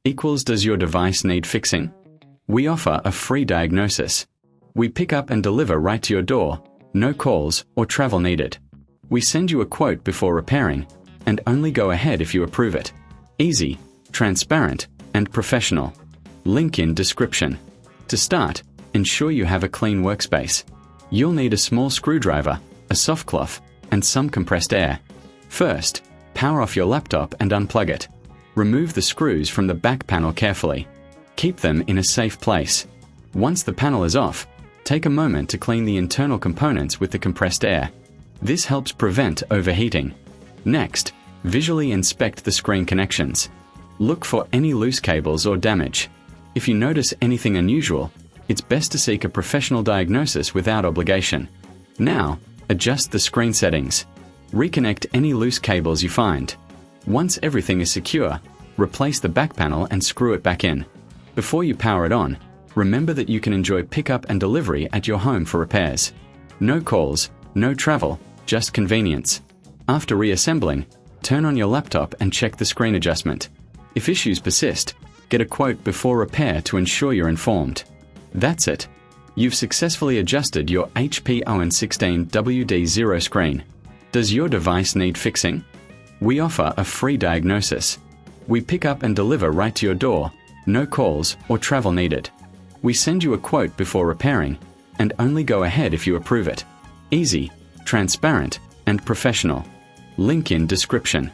equals does your device need fixing? We offer a free diagnosis. We pick up and deliver right to your door, no calls or travel needed. We send you a quote before repairing, and only go ahead if you approve it. Easy, transparent, and professional. Link in description. To start, ensure you have a clean workspace. You'll need a small screwdriver, a soft cloth, and some compressed air. First, power off your laptop and unplug it. Remove the screws from the back panel carefully. Keep them in a safe place. Once the panel is off, take a moment to clean the internal components with the compressed air. This helps prevent overheating. Next, visually inspect the screen connections. Look for any loose cables or damage. If you notice anything unusual, it's best to seek a professional diagnosis without obligation. Now, adjust the screen settings. Reconnect any loose cables you find. Once everything is secure, replace the back panel and screw it back in. Before you power it on, remember that you can enjoy pickup and delivery at your home for repairs. No calls, no travel, just convenience. After reassembling, turn on your laptop and check the screen adjustment. If issues persist, get a quote before repair to ensure you're informed. That's it. You've successfully adjusted your HP Owen 16 WD0 screen. Does your device need fixing? We offer a free diagnosis. We pick up and deliver right to your door, no calls or travel needed. We send you a quote before repairing, and only go ahead if you approve it. Easy, transparent, and professional. Link in description.